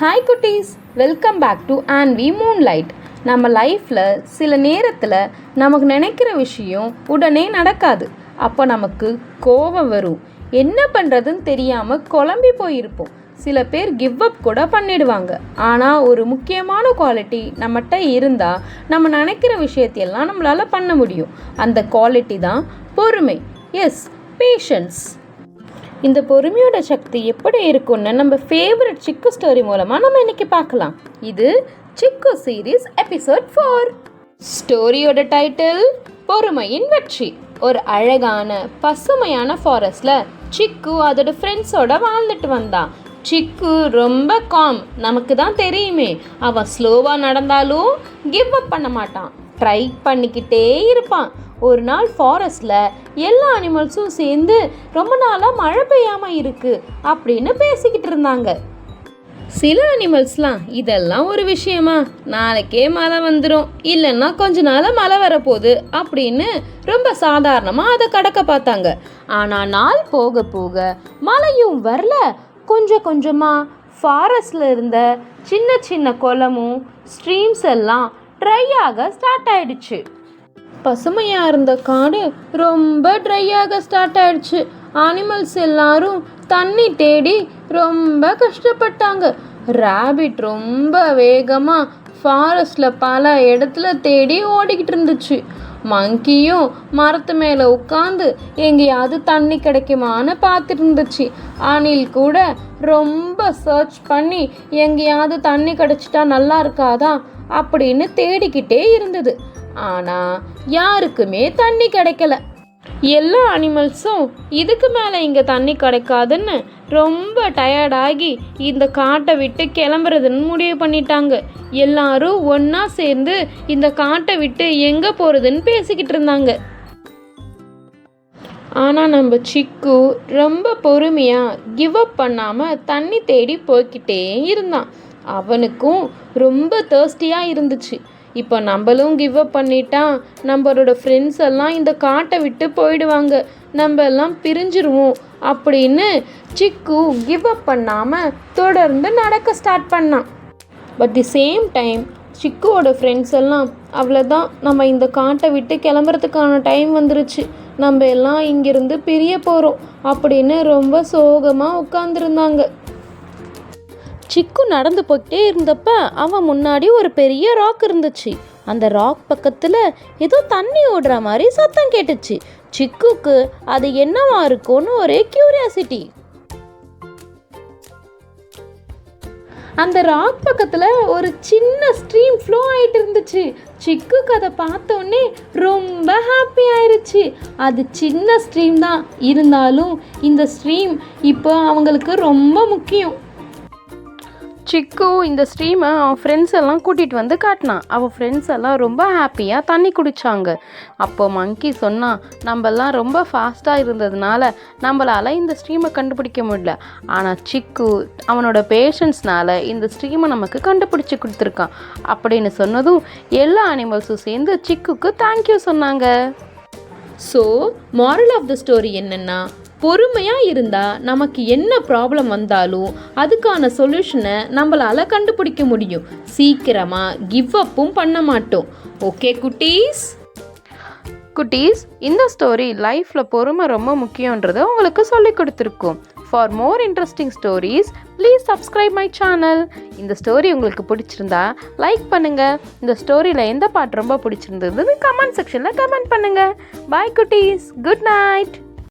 Hi குட்டீஸ், welcome back to ஆன்வி moonlight. நம்ம லைஃப்பில் சில நேரத்தில் நமக்கு நினைக்கிற விஷயம் உடனே நடக்காது. அப்போ நமக்கு கோபம் வரும். என்ன பண்ணுறதுன்னு தெரியாமல் குழம்பி போயிருப்போம். சில பேர் கிவ் அப் கூட பண்ணிடுவாங்க. ஆனால் ஒரு முக்கியமான குவாலிட்டி நம்மகிட்ட இருந்தால் நம்ம நினைக்கிற விஷயத்தையெல்லாம் நம்மளால் பண்ண முடியும். அந்த குவாலிட்டி தான் பொறுமை. Yes, patience. இந்த பொறுமையோட சக்தி எப்படி இருக்கும்னு நம்ம ஃபேவரட் சிக்கு ஸ்டோரி மூலமாக நம்ம இன்னைக்கு பார்க்கலாம். இது சிக்கு சீரீஸ் எபிசோட் 4. ஸ்டோரியோட டைட்டில் பொறுமையின் வெற்றி. ஒரு அழகான பசுமையான ஃபாரஸ்டில் சிக்கு அதோட ஃப்ரெண்ட்ஸோட வாழ்ந்துட்டு வந்தான். சிக்கு ரொம்ப காம். நமக்கு தான் தெரியுமே, அவன் ஸ்லோவாக நடந்தாலும் கிவ் அப் பண்ண மாட்டான். ட்ரை பண்ணிக்கிட்டே இருப்பான். ஒரு நாள் ஃபாரஸ்டில் எல்லா அனிமல்ஸும் சேர்ந்து ரொம்ப நாளாக மழை பெய்யாமல் இருக்குது அப்படின்னு பேசிக்கிட்டு இருந்தாங்க. சில அனிமல்ஸ்லாம் இதெல்லாம் ஒரு விஷயமா, நாளைக்கே மழை வந்துடும், இல்லைன்னா கொஞ்ச நாளாக மழை வரப்போகுது அப்படின்னு ரொம்ப சாதாரணமாக அதை கடக்க பார்த்தாங்க. ஆனால் நாள் போக போக மழையும் வரல. கொஞ்சம் கொஞ்சமாக ஃபாரஸ்டில் இருந்த சின்ன சின்ன குளமும் ஸ்ட்ரீம்ஸ் எல்லாம் ட்ரை ஆக ஸ்டார்ட் ஆயிடுச்சு. பசுமையாக இருந்த காடு ரொம்ப ட்ரை ஆக ஸ்டார்ட் ஆயிடுச்சு. அனிமல்ஸ் எல்லாரும் தண்ணி தேடி ரொம்ப கஷ்டப்பட்டாங்க. ராபிட் ரொம்ப வேகமாக ஃபாரஸ்டில் பல இடத்துல தேடி ஓடிக்கிட்டு இருந்துச்சு. மங்கியும் மரத்து மேலே உட்காந்து எங்கேயாவது தண்ணி கிடைக்குமான்னு பார்த்துட்டு இருந்துச்சு. அணில் கூட ரொம்ப சர்ச் பண்ணி எங்கேயாவது தண்ணி கிடைச்சிட்டா நல்லா இருக்காதா அப்படின்னு தேடிக்கிட்டே இருந்தது. ஆனால் யாருக்குமே தண்ணி கிடைக்கல. எல்லா அனிமல்ஸும் இதுக்கு மேலே இங்கே தண்ணி கிடைக்காதுன்னு ரொம்ப டயர்டாகி இந்த காட்டை விட்டு கிளம்புறதுன்னு முடிவு பண்ணிட்டாங்க. எல்லாரும் ஒன்றா சேர்ந்து இந்த காட்டை விட்டு எங்கே போகிறதுன்னு பேசிக்கிட்டு இருந்தாங்க. ஆனால் நம்ம சிக்கு ரொம்ப பொறுமையாக கிவ் அப் பண்ணாமல் தண்ணி தேடி போய்கிட்டே இருந்தான். அவனுக்கும் ரொம்ப தேர்ஸ்டியாக இருந்துச்சு. இப்போ நம்மளும் கிவ் அப் பண்ணிட்டா நம்மளோட ஃப்ரெண்ட்ஸ் எல்லாம் இந்த காட்டை விட்டு போயிடுவாங்க, நம்ம எல்லாம் பிரிஞ்சிருவோம் அப்படின்னு சிக்கு கிவ் அப் பண்ணாமல் தொடர்ந்து நடக்க ஸ்டார்ட் பண்ணான். பட் தி சேம் டைம் சிக்குவோட ஃப்ரெண்ட்ஸ் எல்லாம் அவ்வளோதான், நம்ம இந்த காட்டை விட்டு கிளம்புறதுக்கான டைம் வந்துருச்சு, நம்ம எல்லாம் இங்கிருந்து பிரிய போகிறோம் அப்படின்னு ரொம்ப சோகமாக உட்காந்துருந்தாங்க. சிக்கு நடந்து போய்கிட்டே இருந்தப்ப அவன் முன்னாடி ஒரு பெரிய ராக் இருந்துச்சு. அந்த ராக் பக்கத்தில் ஏதோ தண்ணி ஓடுற மாதிரி சத்தம் கேட்டுச்சு. சிக்குக்கு அது என்னவா இருக்கும்னு ஒரே கியூரியாசிட்டி. அந்த ராக் பக்கத்தில் ஒரு சின்ன ஸ்ட்ரீம் ஃப்ளோ ஆகிட்டு இருந்துச்சு. சிக்குக்கு அதை பார்த்தோன்னே ரொம்ப ஹாப்பி ஆயிடுச்சு. அது சின்ன ஸ்ட்ரீம் தான் இருந்தாலும் இந்த ஸ்ட்ரீம் இப்போ அவங்களுக்கு ரொம்ப முக்கியம். சிக்கு இந்த ஸ்ட்ரீமை அவன் ஃப்ரெண்ட்ஸ் எல்லாம் கூட்டிகிட்டு வந்து காட்டினான். அவன் ஃப்ரெண்ட்ஸ் எல்லாம் ரொம்ப ஹாப்பியாக தண்ணி குடித்தாங்க. அப்போ மங்கி சொன்னான், நம்மெல்லாம் ரொம்ப ஃபாஸ்ட்டாக இருந்ததுனால நம்மளால் இந்த ஸ்ட்ரீமை கண்டுபிடிக்க முடியல. ஆனால் சிக்கு அவனோட பேஷன்ஸ்னால இந்த ஸ்ட்ரீமை நமக்கு கண்டுபிடிச்சி கொடுத்துருக்கான் அப்படின்னு சொன்னதும் எல்லா அனிமல்ஸும் சேர்ந்து சிக்குக்கு தேங்க்யூ சொன்னாங்க. So moral of the story என்னென்னா, பொறுமையாக இருந்தால் நமக்கு என்ன ப்ராப்ளம் வந்தாலும் அதுக்கான சொல்யூஷனை நம்மளால் கண்டுபிடிக்க முடியும். சீக்கிரமாக கிவ் அப்பும் பண்ண மாட்டோம். ஓகே குட்டீஸ், இந்த ஸ்டோரி லைஃப்பில் பொறுமை ரொம்ப முக்கியன்றதை உங்களுக்கு சொல்லி கொடுத்துருக்கோம். For more interesting stories please subscribe my channel. இந்த ஸ்டோரி உங்களுக்கு பிடிச்சிருந்தா லைக் பண்ணுங்கள். இந்த ஸ்டோரியில் எந்த பாட்டு ரொம்ப பிடிச்சிருந்ததுன்னு கமெண்ட் செக்ஷனில் கமெண்ட் பண்ணுங்கள். பாய் குட்டீஸ், குட் நைட்.